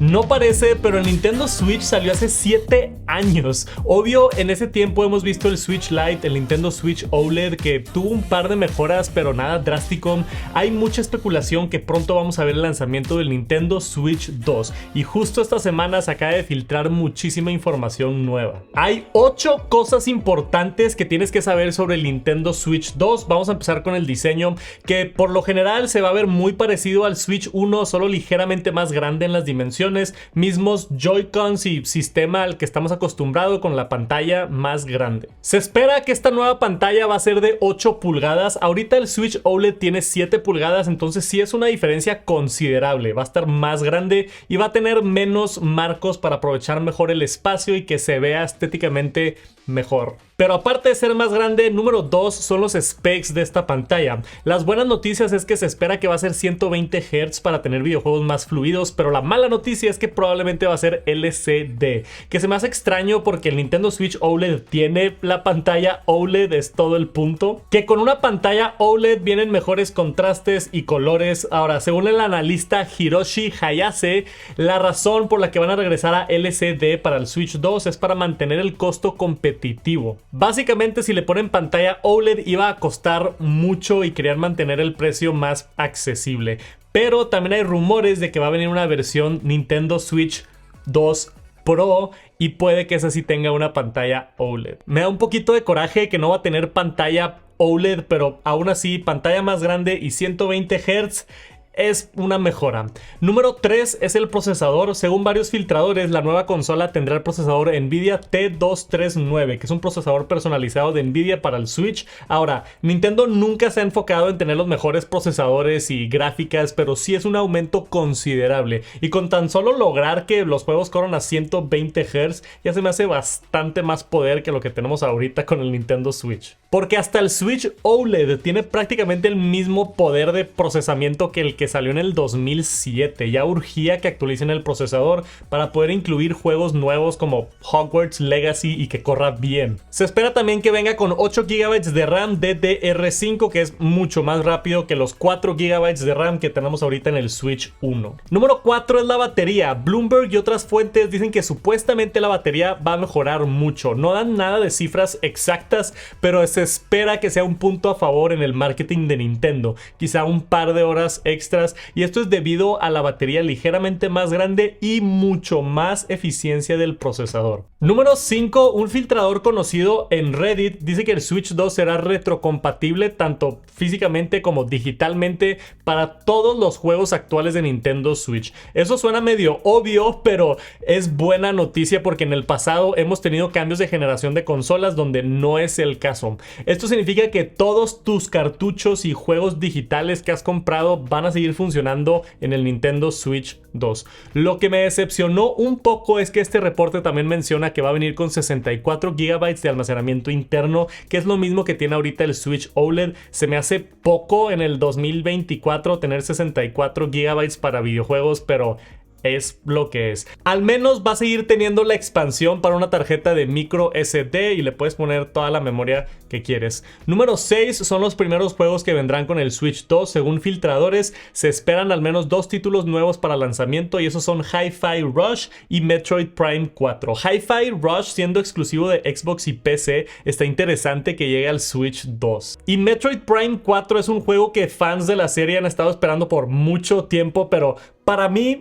No parece, pero el Nintendo Switch salió hace 7 años. Obvio, en ese tiempo hemos visto el Switch Lite, el Nintendo Switch OLED, que tuvo un par de mejoras, pero nada drástico. Hay mucha especulación que pronto vamos a ver el lanzamiento del Nintendo Switch 2. Y justo esta semana se acaba de filtrar muchísima información nueva. Hay 8 cosas importantes que tienes que saber sobre el Nintendo Switch 2. Vamos a empezar con el diseño, que por lo general se va a ver muy parecido al Switch 1, solo ligeramente más grande en las dimensiones. Mismos Joy-Cons y sistema al que estamos acostumbrados, con la pantalla más grande. Se espera que esta nueva pantalla va a ser de 8 pulgadas. Ahorita el Switch OLED tiene 7 pulgadas, entonces sí es una diferencia considerable. Va a estar más grande y va a tener menos marcos para aprovechar mejor el espacio y que se vea estéticamente mejor. Pero aparte de ser más grande, número 2 son los specs de esta pantalla. Las buenas noticias es que se espera que va a ser 120 Hz para tener videojuegos más fluidos, pero la mala noticia es que probablemente va a ser LCD, que se me hace extraño porque el Nintendo Switch OLED tiene la pantalla OLED, es todo el punto. Que con una pantalla OLED vienen mejores contrastes y colores. Ahora, según el analista Hiroshi Hayase, la razón por la que van a regresar a LCD para el Switch 2 es para mantener el costo competitivo. Básicamente, si le ponen pantalla OLED iba a costar mucho y querían mantener el precio más accesible. Pero también hay rumores de que va a venir una versión Nintendo Switch 2 Pro y puede que esa sí tenga una pantalla OLED. Me da un poquito de coraje que no va a tener pantalla OLED, pero aún así pantalla más grande y 120 Hz es una mejora. Número 3 es el procesador. Según varios filtradores, la nueva consola tendrá el procesador Nvidia T239, que es un procesador personalizado de Nvidia para el Switch. Ahora, Nintendo nunca se ha enfocado en tener los mejores procesadores y gráficas, pero sí es un aumento considerable. Y con tan solo lograr que los juegos corran a 120 Hz, ya se me hace bastante más poder que lo que tenemos ahorita con el Nintendo Switch. Porque hasta el Switch OLED tiene prácticamente el mismo poder de procesamiento que el que salió en el 2007. Ya urgía que actualicen el procesador para poder incluir juegos nuevos como Hogwarts Legacy y que corra bien. Se espera también que venga con 8 GB de RAM DDR5, que es mucho más rápido que los 4 GB de RAM que tenemos ahorita en el Switch 1. Número 4 es la batería. Bloomberg y otras fuentes dicen que supuestamente la batería va a mejorar mucho. No dan nada de cifras exactas, pero se espera que sea un punto a favor en el marketing de Nintendo. Quizá un par de horas extras, y esto es debido a la batería ligeramente más grande y mucho más eficiencia del procesador. Número 5, un filtrador conocido en Reddit dice que el Switch 2 será retrocompatible tanto físicamente como digitalmente para todos los juegos actuales de Nintendo Switch. Eso suena medio obvio, pero es buena noticia porque en el pasado hemos tenido cambios de generación de consolas donde no es el caso. Esto significa que todos tus cartuchos y juegos digitales que has comprado van a seguir funcionando en el Nintendo Switch 2. Lo que me decepcionó un poco es que este reporte también menciona que va a venir con 64 GB de almacenamiento interno, que es lo mismo que tiene ahorita el Switch OLED. Se me hace poco en el 2024 tener 64 GB para videojuegos, pero es lo que es. Al menos va a seguir teniendo la expansión para una tarjeta de micro SD y le puedes poner toda la memoria que quieres. Número 6 son los primeros juegos que vendrán con el Switch 2. Según filtradores, se esperan al menos 2 títulos nuevos para lanzamiento y esos son Hi-Fi Rush y Metroid Prime 4. Hi-Fi Rush, siendo exclusivo de Xbox y PC, está interesante que llegue al Switch 2. Y Metroid Prime 4 es un juego que fans de la serie han estado esperando por mucho tiempo, pero para mí...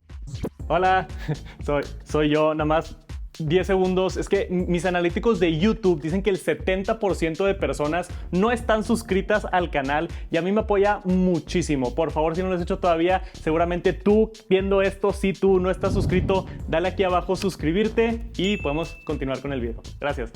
Hola, soy yo, nada más 10 segundos. Es que mis analíticos de YouTube dicen que el 70% de personas no están suscritas al canal y a mí me apoya muchísimo. Por favor, si no lo has hecho todavía, seguramente tú viendo esto, si tú no estás suscrito, dale aquí abajo suscribirte y podemos continuar con el video. Gracias.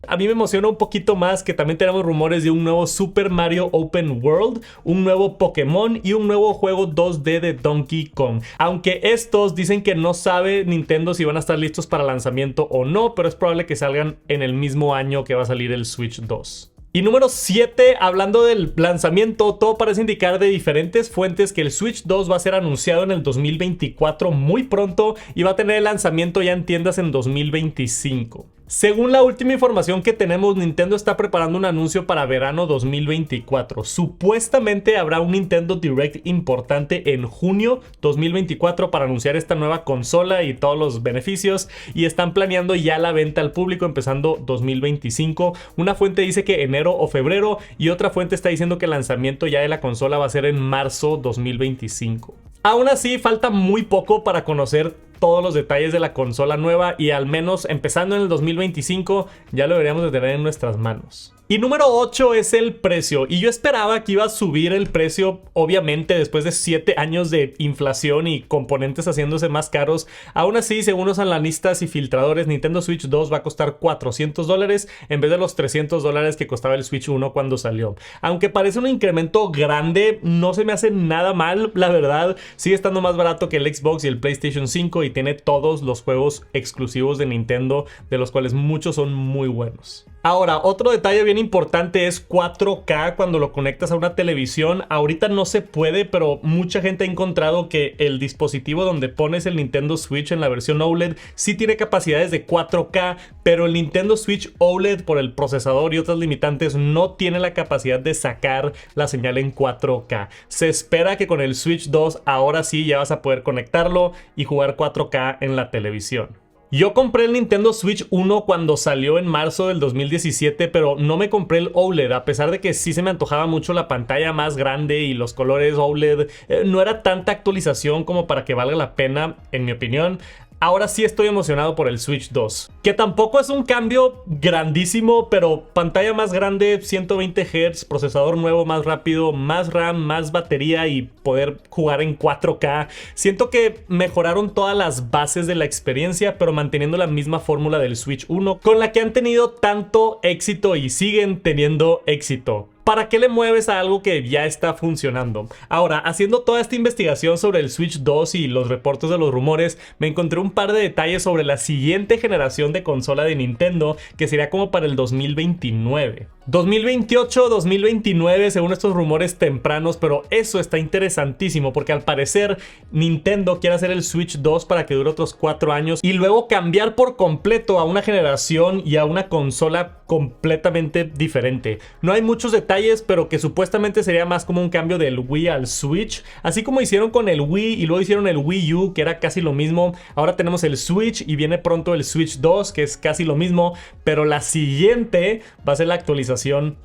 A mí me emociona un poquito más que también tenemos rumores de un nuevo Super Mario Open World, un nuevo Pokémon y un nuevo juego 2D de Donkey Kong. Aunque estos dicen que no sabe Nintendo si van a estar listos para lanzamiento o no, pero es probable que salgan en el mismo año que va a salir el Switch 2. Y número 7, hablando del lanzamiento, todo parece indicar de diferentes fuentes que el Switch 2 va a ser anunciado en el 2024 muy pronto y va a tener el lanzamiento ya en tiendas en 2025. Según la última información que tenemos, Nintendo está preparando un anuncio para verano 2024. Supuestamente habrá un Nintendo Direct importante en junio 2024 para anunciar esta nueva consola y todos los beneficios, y están planeando ya la venta al público empezando 2025. Una fuente dice que enero o febrero y otra fuente está diciendo que el lanzamiento ya de la consola va a ser en marzo 2025. Aún así, falta muy poco para conocer todos los detalles de la consola nueva, y al menos empezando en el 2025 ya lo deberíamos de tener en nuestras manos. Y número 8 es el precio, y yo esperaba que iba a subir el precio, obviamente después de 7 años de inflación y componentes haciéndose más caros. Aún así, según los analistas y filtradores, Nintendo Switch 2 va a costar $400 en vez de los $300 que costaba el Switch 1 cuando salió. Aunque parece un incremento grande, no se me hace nada mal, la verdad. Sigue estando más barato que el Xbox y el PlayStation 5 y tiene todos los juegos exclusivos de Nintendo, de los cuales muchos son muy buenos. Ahora, otro detalle bien importante es 4K cuando lo conectas a una televisión. Ahorita no se puede, pero mucha gente ha encontrado que el dispositivo donde pones el Nintendo Switch en la versión OLED sí tiene capacidades de 4K, pero el Nintendo Switch OLED, por el procesador y otras limitantes, no tiene la capacidad de sacar la señal en 4K. Se espera que con el Switch 2 ahora sí ya vas a poder conectarlo y jugar 4K en la televisión. Yo compré el Nintendo Switch 1 cuando salió en marzo del 2017, pero no me compré el OLED, a pesar de que sí se me antojaba mucho la pantalla más grande y los colores OLED. No era tanta actualización como para que valga la pena, en mi opinión. Ahora sí estoy emocionado por el Switch 2, que tampoco es un cambio grandísimo, pero pantalla más grande, 120 Hz, procesador nuevo más rápido, más RAM, más batería y poder jugar en 4K. Siento que mejoraron todas las bases de la experiencia, pero manteniendo la misma fórmula del Switch 1, con la que han tenido tanto éxito y siguen teniendo éxito. ¿Para qué le mueves a algo que ya está funcionando? Ahora, haciendo toda esta investigación sobre el Switch 2 y los reportes de los rumores, me encontré un par de detalles sobre la siguiente generación de consola de Nintendo, que sería como para el 2029. 2028, 2029, según estos rumores tempranos, pero eso está interesantísimo porque al parecer Nintendo quiere hacer el Switch 2 para que dure otros 4 años y luego cambiar por completo a una generación y a una consola completamente diferente. No hay muchos detalles, pero que supuestamente sería más como un cambio del Wii al Switch, así como hicieron con el Wii y luego hicieron el Wii U, que era casi lo mismo. Ahora tenemos el Switch y viene pronto el Switch 2, que es casi lo mismo, pero la siguiente va a ser la actualización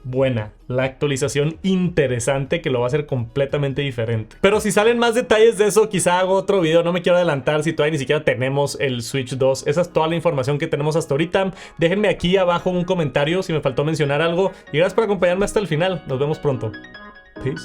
buena, la actualización interesante que lo va a hacer completamente diferente. Pero si salen más detalles de eso, quizá hago otro video, no me quiero adelantar si todavía ni siquiera tenemos el Switch 2. Esa es toda la información que tenemos hasta ahorita. Déjenme aquí abajo un comentario si me faltó mencionar algo y gracias por acompañarme hasta el final. Nos vemos pronto. Peace.